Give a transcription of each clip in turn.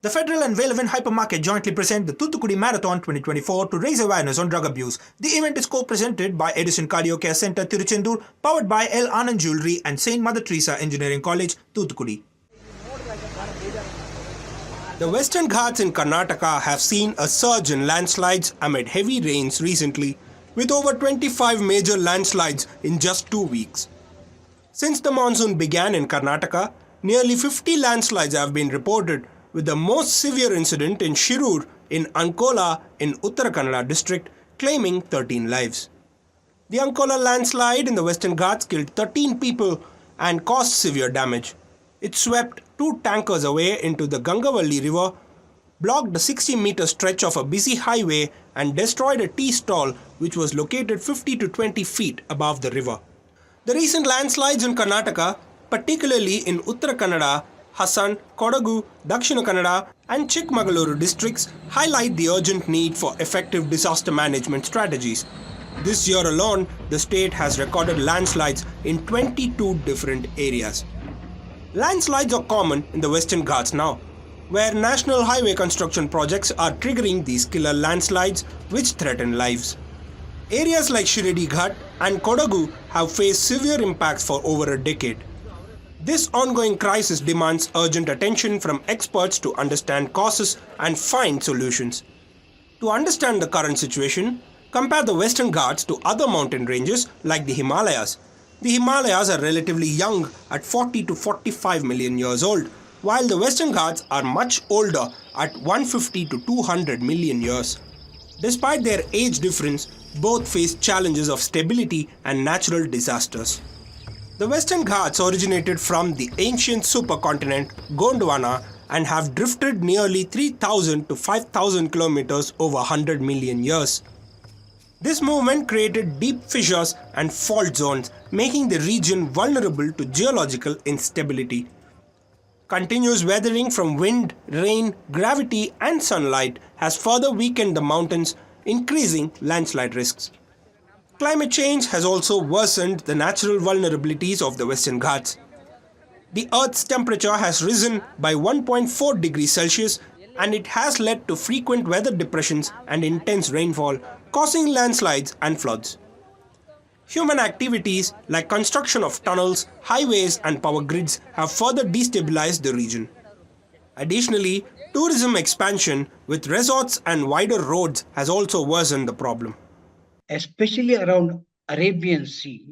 The Federal and Velevin Hypermarket jointly present the Thoothukudi Marathon 2024 to raise awareness on drug abuse. The event is co-presented by Edison Cardio Care Center, Tiruchendur, powered by L. Anand Jewelry and St. Mother Teresa Engineering College, Thoothukudi. The Western Ghats in Karnataka have seen a surge in landslides amid heavy rains recently, with over 25 major landslides in just 2 weeks. Since the monsoon began in Karnataka, nearly 50 landslides have been reported, with the most severe incident in Shirur in Ankola in Uttara Kannada district claiming 13 lives. The Ankola landslide in the Western Ghats killed 13 people and caused severe damage. It swept 2 tankers away into the Gangavalli river, blocked a 60-meter stretch of a busy highway and destroyed a tea stall which was located 50 to 20 feet above the river. The recent landslides in Karnataka, particularly in Uttara Kannada, Hassan, Kodagu, Dakshina Kannada and Chikmagaluru districts highlight the urgent need for effective disaster management strategies. This year alone, the state has recorded landslides in 22 different areas. Landslides are common in the Western Ghats now, where national highway construction projects are triggering these killer landslides which threaten lives. Areas like Shirur Ghat and Kodagu have faced severe impacts for over a decade. This ongoing crisis demands urgent attention from experts to understand causes and find solutions. To understand the current situation, compare the Western Ghats to other mountain ranges like the Himalayas. The Himalayas are relatively young at 40 to 45 million years old, while the Western Ghats are much older at 150 to 200 million years. Despite their age difference, both face challenges of stability and natural disasters. The Western Ghats originated from the ancient supercontinent Gondwana and have drifted nearly 3,000 to 5,000 kilometers over 100 million years. This movement created deep fissures and fault zones, making the region vulnerable to geological instability. Continuous weathering from wind, rain, gravity and sunlight has further weakened the mountains, increasing landslide risks. Climate change has also worsened the natural vulnerabilities of the Western Ghats. The Earth's temperature has risen by 1.4 degrees Celsius and it has led to frequent weather depressions and intense rainfall, causing landslides and floods. Human activities like construction of tunnels, highways and power grids have further destabilized the region. Additionally, tourism expansion with resorts and wider roads has also worsened the problem. Especially around Arabian Sea,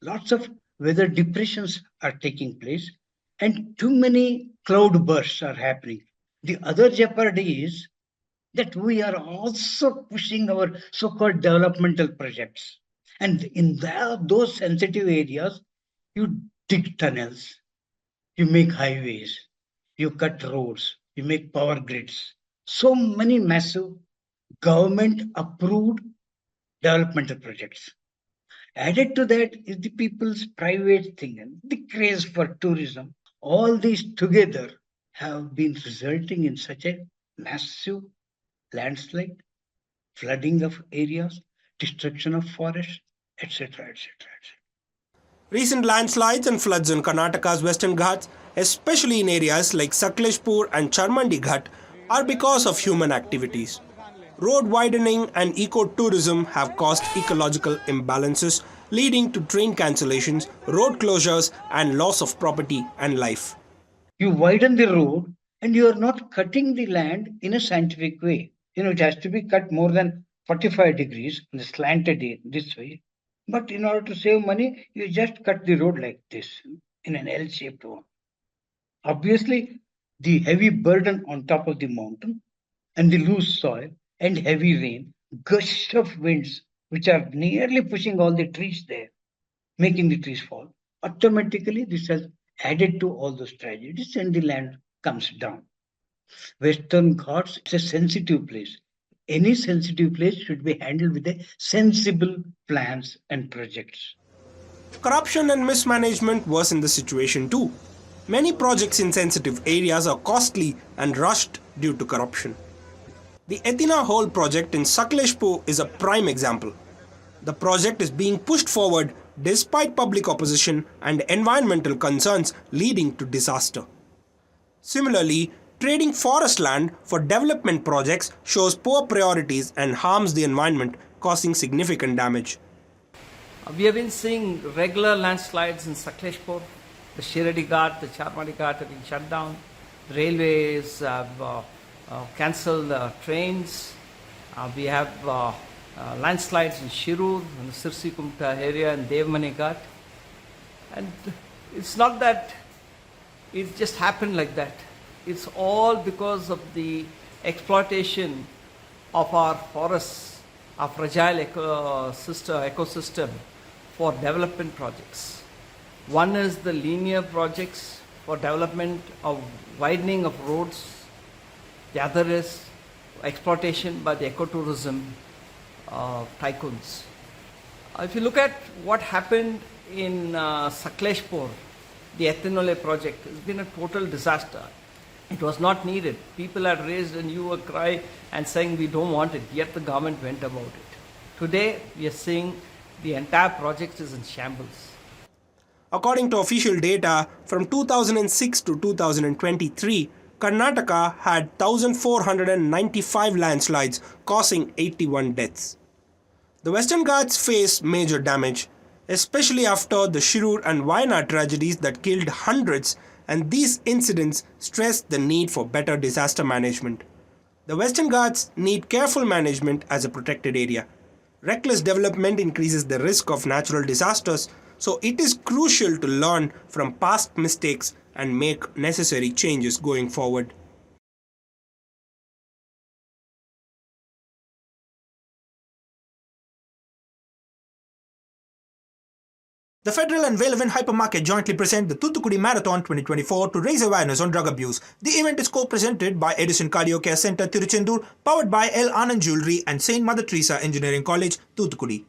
lots of weather depressions are taking place and too many cloud bursts are happening. The other jeopardy is that we are also pushing our so-called developmental projects. And in those sensitive areas, you dig tunnels, you make highways, you cut roads, you make power grids. So many massive government-approved developmental projects. Added to that is the people's private thing and the craze for tourism. All these together have been resulting in such a massive landslide, flooding of areas, destruction of forests, etc., etc., etc. Recent landslides and floods in Karnataka's Western Ghats, especially in areas like Sakleshpur and Charmandi Ghat, are because of human activities. Road widening and ecotourism have caused ecological imbalances, leading to train cancellations, road closures, and loss of property and life. You widen the road and you are not cutting the land in a scientific way. It has to be cut more than 45 degrees in the slanted this way. But in order to save money, you just cut the road like this in an L-shaped one. Obviously, the heavy burden on top of the mountain and the loose soil and heavy rain, gusts of winds which are nearly pushing all the trees there, making the trees fall. Automatically, this has added to all those tragedies and the land comes down. Western Ghats is a sensitive place. Any sensitive place should be handled with a sensible plans and projects. Corruption and mismanagement worsen the situation too. Many projects in sensitive areas are costly and rushed due to corruption. The Ethina Hole project in Sakleshpur is a prime example. The project is being pushed forward despite public opposition and environmental concerns leading to disaster. Similarly, Trading forest land for development projects shows poor priorities and harms the environment, causing significant damage. We have been seeing regular landslides in Sakleshpur. The Shirur Ghat, the Charmadi Ghat have been shut down. The railways have cancelled trains. We have landslides in Shirur, in the Sirsikumta area, and Devmani Ghat. And it's not that it just happened like that. It's all because of the exploitation of our forests, our fragile ecosystem for development projects. One is the linear projects for development of widening of roads. The other is exploitation by the ecotourism tycoons. If you look at what happened in Sakleshpur, the ethanol project has been a total disaster. It was not needed. People had raised a new cry and saying we don't want it, yet the government went about it. Today, we are seeing the entire project is in shambles. According to official data, from 2006 to 2023, Karnataka had 1,495 landslides, causing 81 deaths. The Western Ghats face major damage, especially after the Shirur and Wayanad tragedies that killed hundreds, and these incidents stress the need for better disaster management. The Western Ghats need careful management as a protected area. Reckless development increases the risk of natural disasters, so it is crucial to learn from past mistakes and make necessary changes going forward. The Federal and Velevin Hypermarket jointly present the Thuthukudi Marathon 2024 to raise awareness on drug abuse. The event is co-presented by Edison Cardio Care Center, Tiruchendur, powered by L. Anand Jewelry and St. Mother Teresa Engineering College, Thuthukudi.